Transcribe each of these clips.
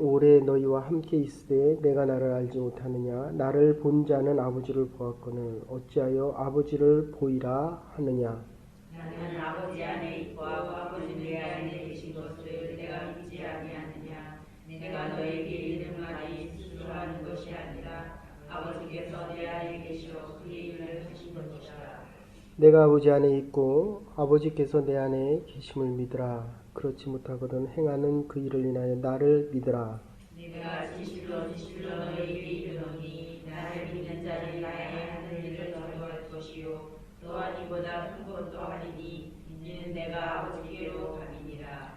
오래 너희와 함께 있으되 내가 나를 알지 못하느냐? 나를 본 자는 아버지를 보았거늘 어찌하여 아버지를 보이라 하느냐? 나는 아버지 안에 있고 아버지 내 안에 계신 것을 내가 믿지 아니하느냐? 내가 너에게 이르는 말이 스스로 하는 것이 아니라 아버지께서 내 안에 계시어 그의 일을 하신 것이라. 내가 아버지 안에 있고 아버지께서 내 안에 계심을 믿으라. 그렇지 못하거든 행하는 그 일을 인하여 나를 믿으라. 내가 진실로 너희에게 이르노니 나를 믿는 자는 나의 하는 일을 더할 것이요 또한 이보다 큰 것도 하리니 이는 내가 아버지께로 감이니라.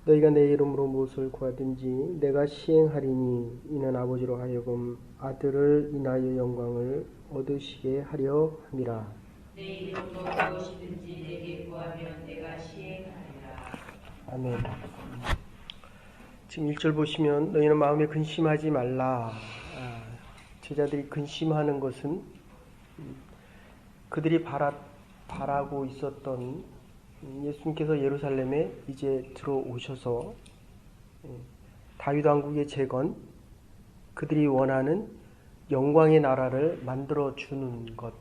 너희가 내 이름으로 무엇을 구하든지 내가 시행하리니 이는 아버지로 하여금 아들을 인하여 영광을 얻으시게 하려 함이라. 내 이름으로 무엇이든지 내게 구하면 내가 시행하리라. 아멘. 지금 1절 보시면 너희는 마음에 근심하지 말라. 제자들이 근심하는 것은 그들이 바라고 있었던 예수님께서 예루살렘에 이제 들어오셔서 다윗 왕국의 재건, 그들이 원하는 영광의 나라를 만들어 주는 것,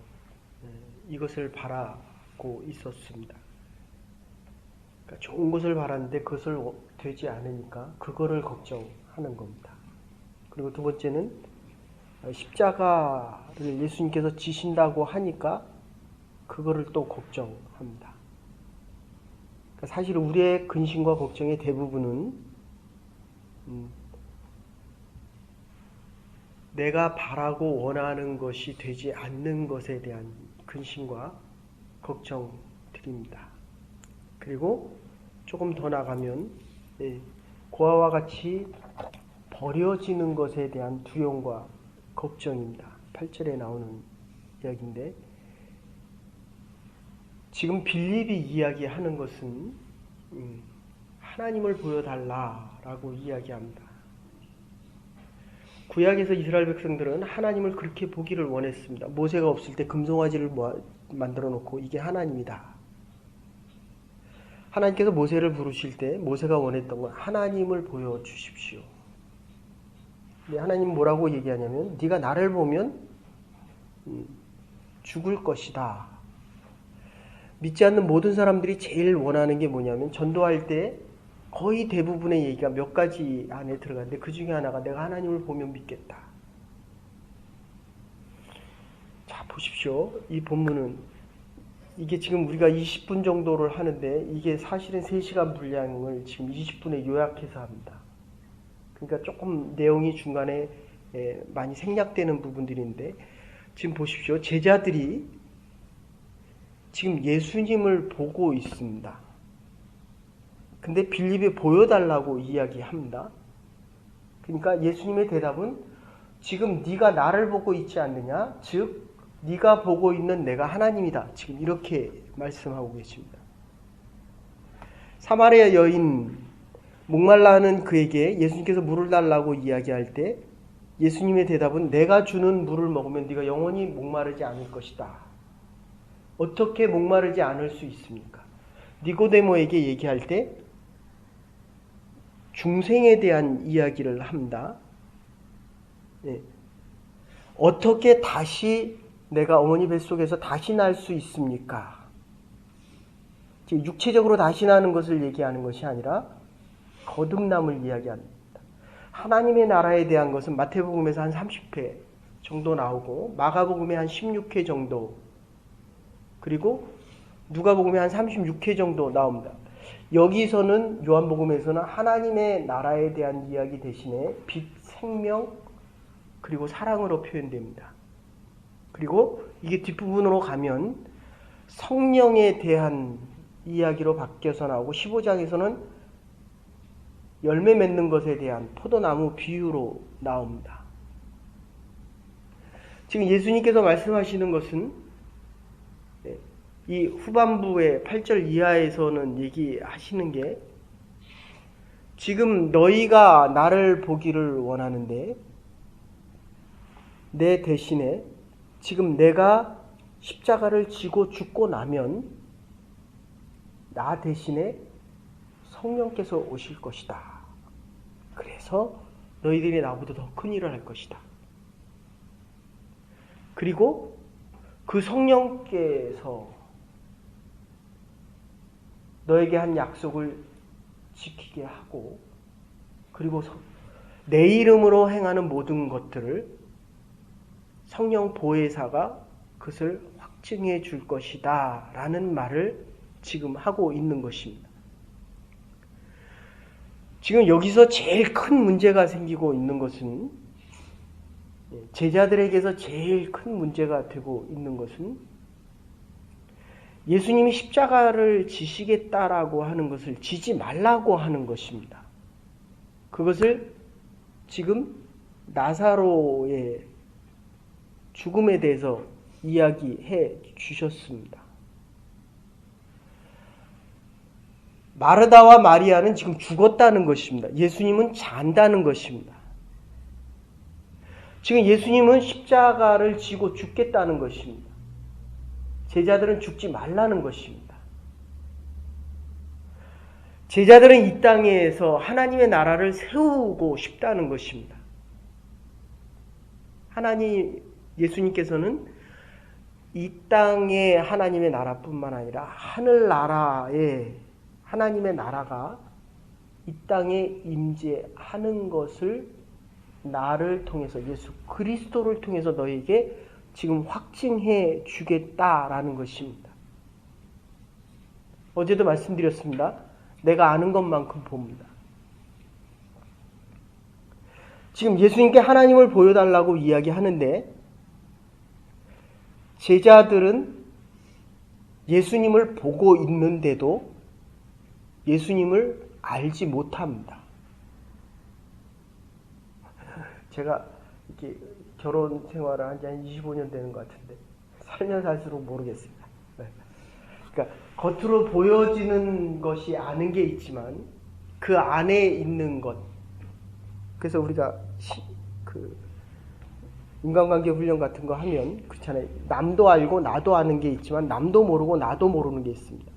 이것을 바라고 있었습니다. 그러니까 좋은 것을 바랐는데 그것을 되지 않으니까 그거를 걱정하는 겁니다. 그리고 두 번째는 십자가를 예수님께서 지신다고 하니까 그거를 또 걱정합니다. 그러니까 사실 우리의 근심과 걱정의 대부분은 내가 바라고 원하는 것이 되지 않는 것에 대한 근심과 걱정들입니다. 그리고 조금 더 나가면 고아와 같이 버려지는 것에 대한 두려움과 걱정입니다. 8절에 나오는 이야기인데 지금 빌립이 이야기하는 것은 하나님을 보여달라라고 이야기합니다. 구약에서 이스라엘 백성들은 하나님을 그렇게 보기를 원했습니다. 모세가 없을 때 금송아지를 만들어 놓고 이게 하나님이다. 하나님께서 모세를 부르실 때 모세가 원했던 건 하나님을 보여주십시오. 근데 하나님 뭐라고 얘기하냐면 네가 나를 보면 죽을 것이다. 믿지 않는 모든 사람들이 제일 원하는 게 뭐냐면 전도할 때 거의 대부분의 얘기가 몇 가지 안에 들어가는데 그 중에 하나가 내가 하나님을 보면 믿겠다. 자, 보십시오. 이 본문은 이게 지금 우리가 20분 정도를 하는데 이게 사실은 3시간 분량을 지금 20분에 요약해서 합니다. 그러니까 조금 내용이 중간에 많이 생략되는 부분들인데 지금 보십시오. 제자들이 지금 예수님을 보고 있습니다. 근데 빌립이 보여달라고 이야기합니다. 그러니까 예수님의 대답은 지금 네가 나를 보고 있지 않느냐? 즉 네가 보고 있는 내가 하나님이다. 지금 이렇게 말씀하고 계십니다. 사마리아 여인 목말라 하는 그에게 예수님께서 물을 달라고 이야기할 때 예수님의 대답은 내가 주는 물을 먹으면 네가 영원히 목마르지 않을 것이다. 어떻게 목마르지 않을 수 있습니까? 니고데모에게 얘기할 때 중생에 대한 이야기를 합니다. 어떻게 다시 내가 어머니 뱃속에서 다시 날 수 있습니까? 육체적으로 다시 나는 것을 얘기하는 것이 아니라 거듭남을 이야기합니다. 하나님의 나라에 대한 것은 마태복음에서 한 30회 정도 나오고 마가복음에 한 16회 정도 그리고 누가복음에 한 36회 정도 나옵니다. 여기서는 요한복음에서는 하나님의 나라에 대한 이야기 대신에 빛, 생명 그리고 사랑으로 표현됩니다. 그리고 이게 뒷부분으로 가면 성령에 대한 이야기로 바뀌어서 나오고 15장에서는 열매 맺는 것에 대한 포도나무 비유로 나옵니다. 지금 예수님께서 말씀하시는 것은 이 후반부의 8절 이하에서는 얘기하시는 게 지금 너희가 나를 보기를 원하는데 내 대신에 지금 내가 십자가를 지고 죽고 나면 나 대신에 성령께서 오실 것이다. 그래서 너희들이 나보다 더 큰 일을 할 것이다. 그리고 그 성령께서 너에게 한 약속을 지키게 하고, 그리고 내 이름으로 행하는 모든 것들을 성령 보혜사가 그것을 확증해 줄 것이다 라는 말을 지금 하고 있는 것입니다. 지금 여기서 제일 큰 문제가 생기고 있는 것은, 제자들에게서 제일 큰 문제가 되고 있는 것은, 예수님이 십자가를 지시겠다라고 하는 것을 지지 말라고 하는 것입니다. 그것을 지금 나사로의 죽음에 대해서 이야기해 주셨습니다. 마르다와 마리아는 지금 죽었다는 것입니다. 예수님은 잔다는 것입니다. 지금 예수님은 십자가를 지고 죽겠다는 것입니다. 제자들은 죽지 말라는 것입니다. 제자들은 이 땅에서 하나님의 나라를 세우고 싶다는 것입니다. 예수님께서는 이 땅의 하나님의 나라뿐만 아니라 하늘나라의 하나님의 나라가 이 땅에 임재하는 것을 나를 통해서, 예수 그리스도를 통해서 너에게 지금 확증해 주겠다라는 것입니다. 어제도 말씀드렸습니다. 내가 아는 것만큼 봅니다. 지금 예수님께 하나님을 보여달라고 이야기하는데, 제자들은 예수님을 보고 있는데도 예수님을 알지 못합니다. 제가 이렇게 결혼 생활을 한 지 한 25년 되는 것 같은데 살면 살수록 모르겠습니다. 그러니까 겉으로 보여지는 것이 아는 게 있지만 그 안에 있는 것. 그래서 우리가 인간관계 훈련 같은 거 하면 그렇잖아요. 남도 알고 나도 아는 게 있지만 남도 모르고 나도 모르는 게 있습니다.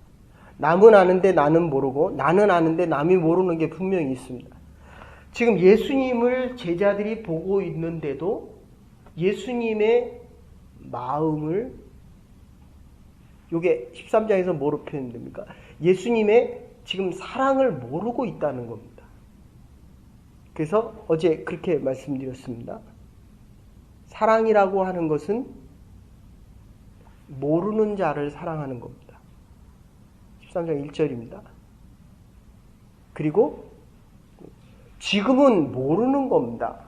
남은 아는데 나는 모르고 나는 아는데 남이 모르는 게 분명히 있습니다. 지금 예수님을 제자들이 보고 있는데도 예수님의 마음을, 요게 13장에서 뭐로 표현됩니까? 예수님의 지금 사랑을 모르고 있다는 겁니다. 그래서 어제 그렇게 말씀드렸습니다. 사랑이라고 하는 것은 모르는 자를 사랑하는 겁니다. 13장 1절입니다. 그리고 지금은 모르는 겁니다.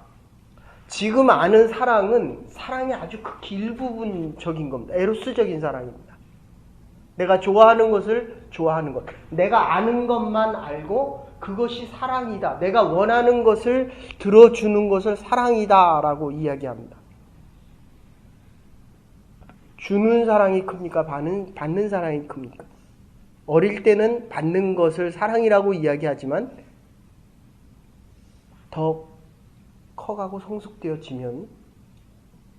지금 아는 사랑은 사랑이 아주 극히 일부분적인 겁니다. 에로스적인 사랑입니다. 내가 좋아하는 것을 좋아하는 것. 내가 아는 것만 알고 그것이 사랑이다. 내가 원하는 것을 들어주는 것을 사랑이다 라고 이야기합니다. 주는 사랑이 큽니까? 받는 사랑이 큽니까? 어릴 때는 받는 것을 사랑이라고 이야기하지만 더 커가고 성숙되어지면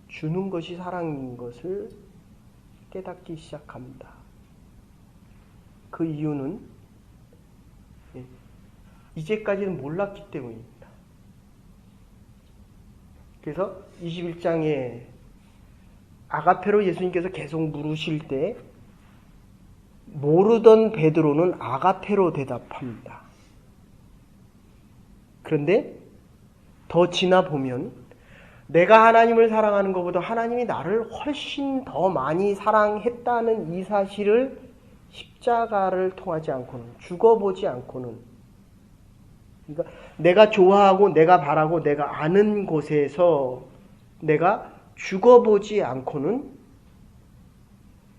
주는 것이 사랑인 것을 깨닫기 시작합니다. 그 이유는 이제까지는 몰랐기 때문입니다. 그래서 21장에 아가페로 예수님께서 계속 물으실 때 모르던 베드로는 아가페로 대답합니다. 그런데 더 지나 보면 내가 하나님을 사랑하는 것보다 하나님이 나를 훨씬 더 많이 사랑했다는 이 사실을 십자가를 통하지 않고는, 죽어보지 않고는, 그러니까 내가 좋아하고 내가 바라고 내가 아는 곳에서 내가 죽어보지 않고는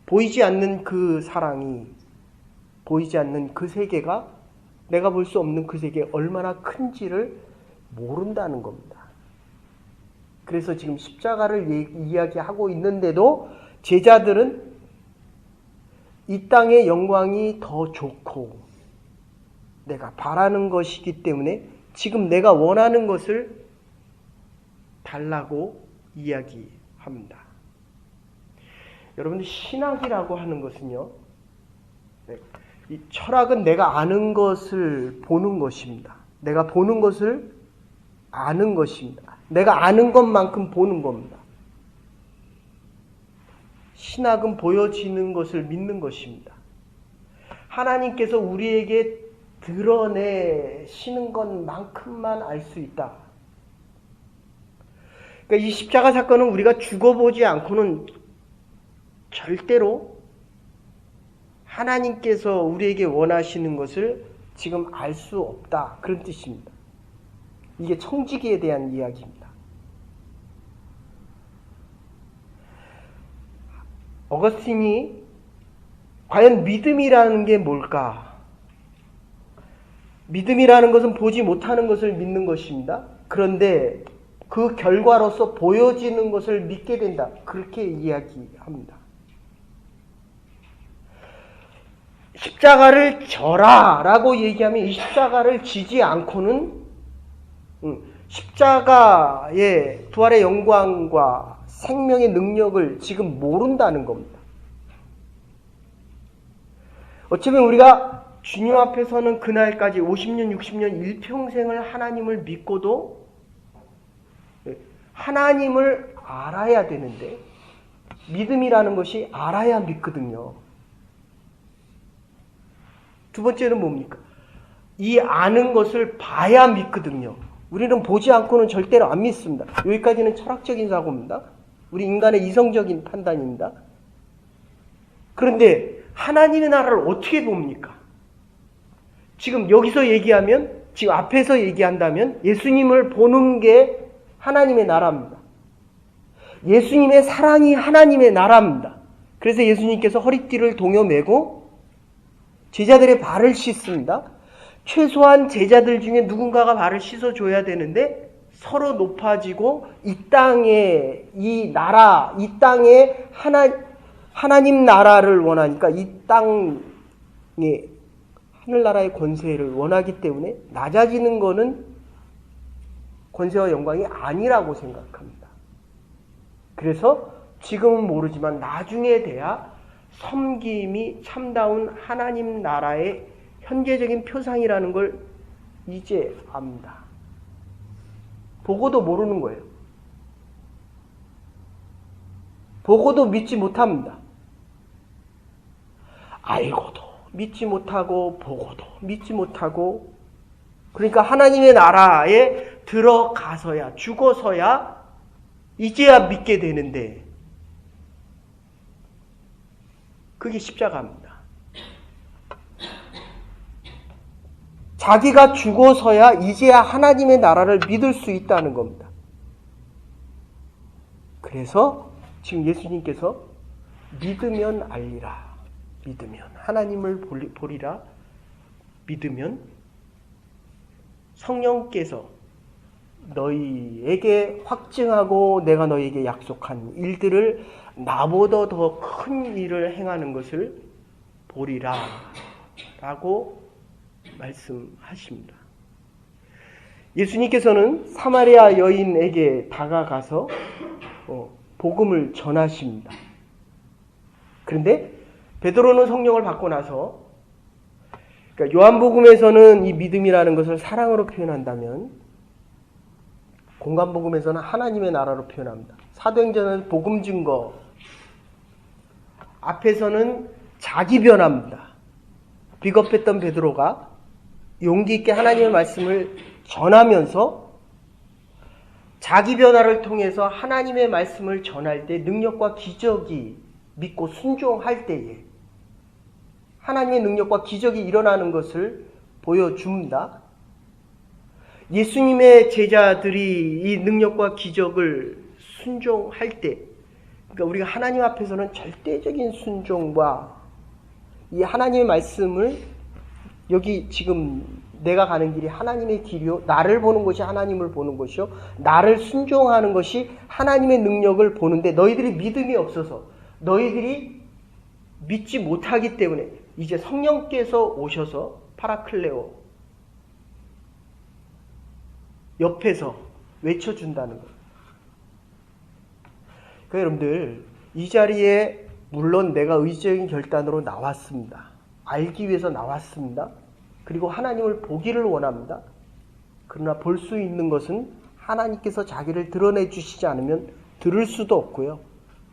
보이지 않는 그 사랑이, 보이지 않는 그 세계가, 내가 볼 수 없는 그 세계가 얼마나 큰지를 모른다는 겁니다. 그래서 지금 십자가를 이야기하고 있는데도 제자들은 이 땅의 영광이 더 좋고 내가 바라는 것이기 때문에 지금 내가 원하는 것을 달라고 이야기합니다. 여러분들, 신학이라고 하는 것은요, 이 철학은 내가 아는 것을 보는 것입니다. 내가 보는 것을 아는 것입니다. 내가 아는 것만큼 보는 겁니다. 신학은 보여지는 것을 믿는 것입니다. 하나님께서 우리에게 드러내시는 것만큼만 알 수 있다. 그러니까 이 십자가 사건은 우리가 죽어보지 않고는 절대로 하나님께서 우리에게 원하시는 것을 지금 알 수 없다. 그런 뜻입니다. 이게 청지기에 대한 이야기입니다. 어거스틴이 과연 믿음이라는 게 뭘까? 믿음이라는 것은 보지 못하는 것을 믿는 것입니다. 그런데 그 결과로서 보여지는 것을 믿게 된다. 그렇게 이야기합니다. 십자가를 져라 라고 얘기하면 이 십자가를 지지 않고는 십자가의 부활의 영광과 생명의 능력을 지금 모른다는 겁니다. 어쩌면 우리가 주님 앞에서는 그날까지 50년, 60년, 일평생을 하나님을 믿고도 하나님을 알아야 되는데 믿음이라는 것이 알아야 믿거든요. 두 번째는 뭡니까? 이 아는 것을 봐야 믿거든요. 우리는 보지 않고는 절대로 안 믿습니다. 여기까지는 철학적인 사고입니다. 우리 인간의 이성적인 판단입니다. 그런데 하나님의 나라를 어떻게 봅니까? 지금 여기서 얘기하면, 지금 앞에서 얘기한다면 예수님을 보는 게 하나님의 나라입니다. 예수님의 사랑이 하나님의 나라입니다. 그래서 예수님께서 허리띠를 동여매고 제자들의 발을 씻습니다. 최소한 제자들 중에 누군가가 발을 씻어줘야 되는데 서로 높아지고 이 땅에 이 나라, 이 땅에 하나님 나라를 원하니까 이 땅에 하늘나라의 권세를 원하기 때문에 낮아지는 것은 권세와 영광이 아니라고 생각합니다. 그래서 지금은 모르지만 나중에 돼야 섬김이 참다운 하나님 나라의 현재적인 표상이라는 걸 이제 압니다. 보고도 모르는 거예요. 보고도 믿지 못합니다. 알고도 믿지 못하고 보고도 믿지 못하고, 그러니까 하나님의 나라에 들어가서야, 죽어서야 이제야 믿게 되는데 그게 십자가입니다. 자기가 죽어서야 이제야 하나님의 나라를 믿을 수 있다는 겁니다. 그래서 지금 예수님께서 믿으면 알리라, 믿으면 하나님을 보리라, 믿으면 성령께서 너희에게 확증하고 내가 너희에게 약속한 일들을 나보다 더 큰 일을 행하는 것을 보리라 라고 말씀하십니다. 예수님께서는 사마리아 여인에게 다가가서 복음을 전하십니다. 그런데 베드로는 성령을 받고 나서, 그러니까 요한복음에서는 이 믿음이라는 것을 사랑으로 표현한다면 공간복음에서는 하나님의 나라로 표현합니다. 사도행전은 복음 증거, 앞에서는 자기 변화입니다. 비겁했던 베드로가 용기 있게 하나님의 말씀을 전하면서 자기 변화를 통해서 하나님의 말씀을 전할 때 능력과 기적이 믿고 순종할 때에 하나님의 능력과 기적이 일어나는 것을 보여줍니다. 예수님의 제자들이 이 능력과 기적을 순종할 때, 그러니까 우리가 하나님 앞에서는 절대적인 순종과 이 하나님의 말씀을, 여기 지금 내가 가는 길이 하나님의 길이요, 나를 보는 것이 하나님을 보는 것이요, 나를 순종하는 것이 하나님의 능력을 보는데 너희들이 믿음이 없어서, 너희들이 믿지 못하기 때문에 이제 성령께서 오셔서 파라클레오 옆에서 외쳐준다는 거예요. 그러니까 여러분들, 이 자리에 물론 내가 의지적인 결단으로 나왔습니다. 알기 위해서 나왔습니다. 그리고 하나님을 보기를 원합니다. 그러나 볼 수 있는 것은 하나님께서 자기를 드러내 주시지 않으면 들을 수도 없고요.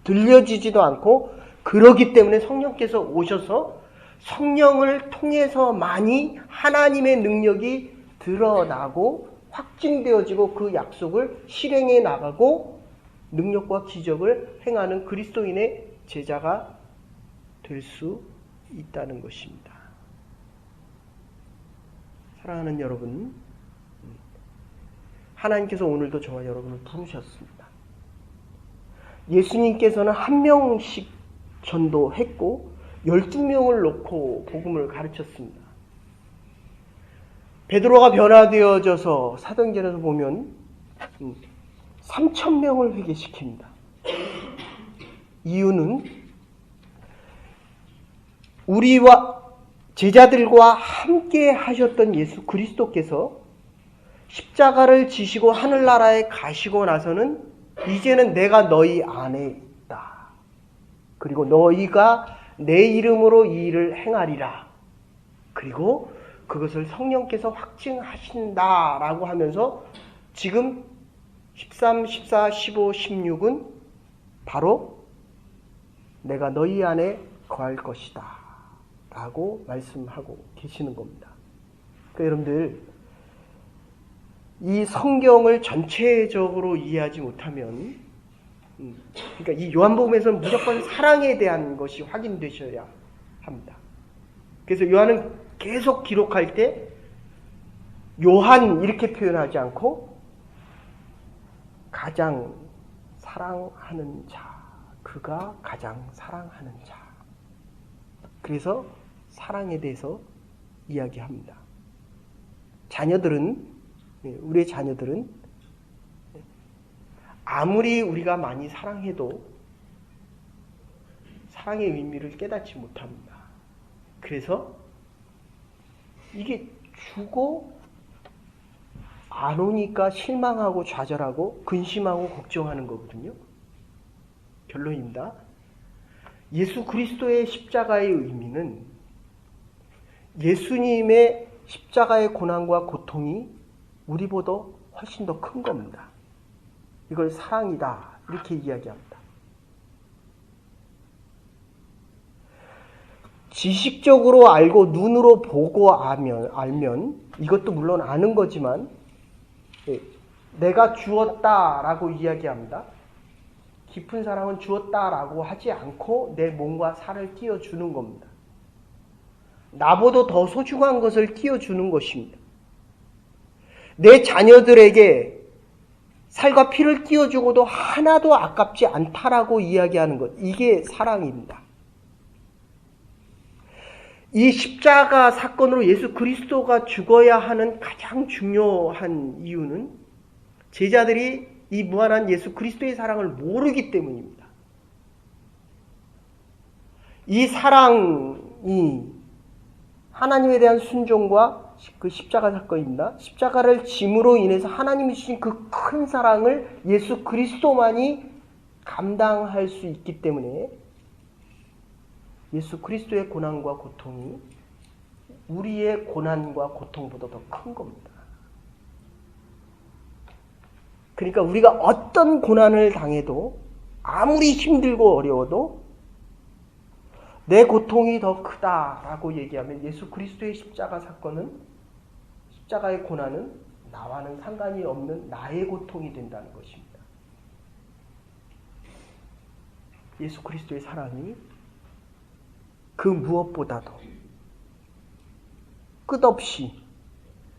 들려지지도 않고, 그러기 때문에 성령께서 오셔서 성령을 통해서만이 하나님의 능력이 드러나고 확증되어지고 그 약속을 실행해 나가고 능력과 기적을 행하는 그리스도인의 제자가 될 수 있다는 것입니다. 사랑하는 여러분, 하나님께서 오늘도 저와 여러분을 부르셨습니다. 예수님께서는 한 명씩 전도했고 12명을 놓고 복음을 가르쳤습니다. 베드로가 변화되어져서 사도행전에서 보면 3,000명을 회개시킵니다. 이유는 우리와 제자들과 함께 하셨던 예수 그리스도께서 십자가를 지시고 하늘나라에 가시고 나서는 이제는 내가 너희 안에 있다. 그리고 너희가 내 이름으로 이 일을 행하리라. 그리고 그것을 성령께서 확증하신다라고 하면서 지금 13, 14, 15, 16은 바로 내가 너희 안에 거할 것이다 라고 말씀하고 계시는 겁니다. 그러니까 여러분들, 이 성경을 전체적으로 이해하지 못하면, 그러니까 이 요한복음에서는 무조건 사랑에 대한 것이 확인되셔야 합니다. 그래서 요한은 계속 기록할 때 요한 이렇게 표현하지 않고 가장 사랑하는 자, 그가 가장 사랑하는 자. 그래서 사랑에 대해서 이야기합니다. 우리의 자녀들은 아무리 우리가 많이 사랑해도 사랑의 의미를 깨닫지 못합니다. 그래서 이게 주고 안 오니까 실망하고 좌절하고 근심하고 걱정하는 거거든요. 결론입니다. 예수 그리스도의 십자가의 의미는 예수님의 십자가의 고난과 고통이 우리보다 훨씬 더 큰 겁니다. 이걸 사랑이다 이렇게 이야기합니다. 지식적으로 알고 눈으로 보고 알면 이것도 물론 아는 거지만 내가 주었다라고 이야기합니다. 깊은 사랑은 주었다라고 하지 않고 내 몸과 살을 끼워주는 겁니다. 나보다 더 소중한 것을 끼워주는 것입니다. 내 자녀들에게 살과 피를 끼워주고도 하나도 아깝지 않다라고 이야기하는 것, 이게 사랑입니다. 이 십자가 사건으로 예수 그리스도가 죽어야 하는 가장 중요한 이유는 제자들이 이 무한한 예수 그리스도의 사랑을 모르기 때문입니다. 이 사랑이 하나님에 대한 순종과 그 십자가 사건입니다. 십자가를 짐으로 인해서 하나님이 주신 그 큰 사랑을 예수 그리스도만이 감당할 수 있기 때문에 예수 그리스도의 고난과 고통이 우리의 고난과 고통보다 더 큰 겁니다. 그러니까 우리가 어떤 고난을 당해도 아무리 힘들고 어려워도 내 고통이 더 크다라고 얘기하면 예수 그리스도의 십자가 사건은, 십자가의 고난은 나와는 상관이 없는 나의 고통이 된다는 것입니다. 예수 그리스도의 사랑이 그 무엇보다도 끝없이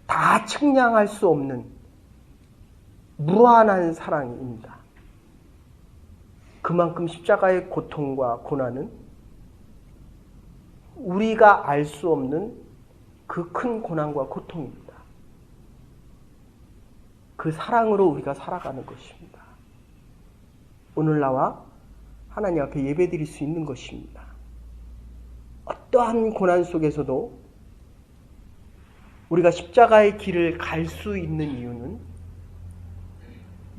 다 측량할 수 없는 무한한 사랑입니다. 그만큼 십자가의 고통과 고난은 우리가 알 수 없는 그 큰 고난과 고통입니다. 그 사랑으로 우리가 살아가는 것입니다. 오늘 나와 하나님 앞에 예배드릴 수 있는 것입니다. 어떠한 고난 속에서도 우리가 십자가의 길을 갈 수 있는 이유는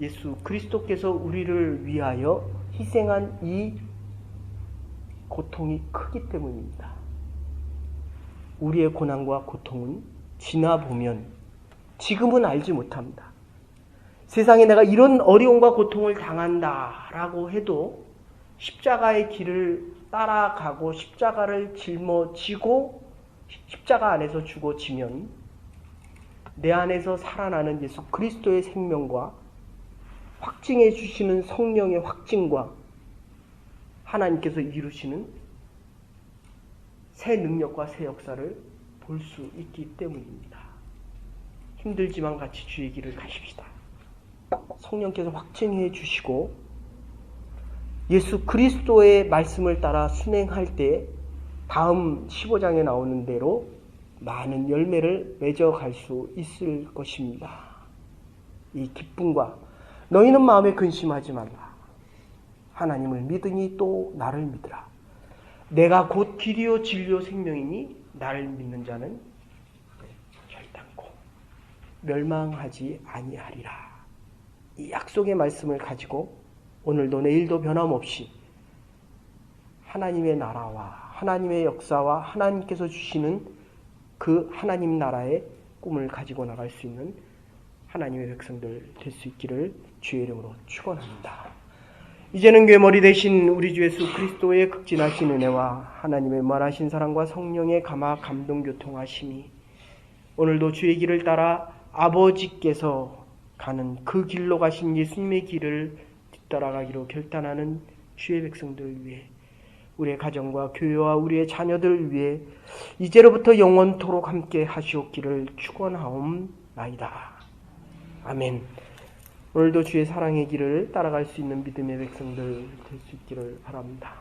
예수 그리스도께서 우리를 위하여 희생한 이 고통이 크기 때문입니다. 우리의 고난과 고통은 지나보면 지금은 알지 못합니다. 세상에 내가 이런 어려움과 고통을 당한다라고 해도 십자가의 길을 따라가고 십자가를 짊어지고 십자가 안에서 죽어지면 내 안에서 살아나는 예수 그리스도의 생명과 확증해 주시는 성령의 확증과 하나님께서 이루시는 새 능력과 새 역사를 볼 수 있기 때문입니다. 힘들지만 같이 주의 길을 가십시다. 성령께서 확증해 주시고 예수 그리스도의 말씀을 따라 순행할 때 다음 15장에 나오는 대로 많은 열매를 맺어갈 수 있을 것입니다. 이 기쁨과 너희는 마음에 근심하지 말라. 하나님을 믿으니 또 나를 믿으라. 내가 곧 길이요 진리요 생명이니 나를 믿는 자는 결단코 멸망하지 아니하리라. 이 약속의 말씀을 가지고 오늘도 내일도 변함없이 하나님의 나라와 하나님의 역사와 하나님께서 주시는 그 하나님 나라의 꿈을 가지고 나갈 수 있는 하나님의 백성들 될 수 있기를 주의 이름으로 축원합니다. 이제는 괴머리 되신 우리 주 예수 그리스도의 극진하신 은혜와 하나님의 무한하신 사랑과 성령의 감화 감동 교통하심이 오늘도 주의 길을 따라 아버지께서 가는 그 길로 가신 예수님의 길을 뒤따라가기로 결단하는 주의 백성들을 위해 우리의 가정과 교회와 우리의 자녀들을 위해 이제로부터 영원토록 함께 하시옵기를 축원하옵나이다. 아멘. 오늘도 주의 사랑의 길을 따라갈 수 있는 믿음의 백성들 될 수 있기를 바랍니다.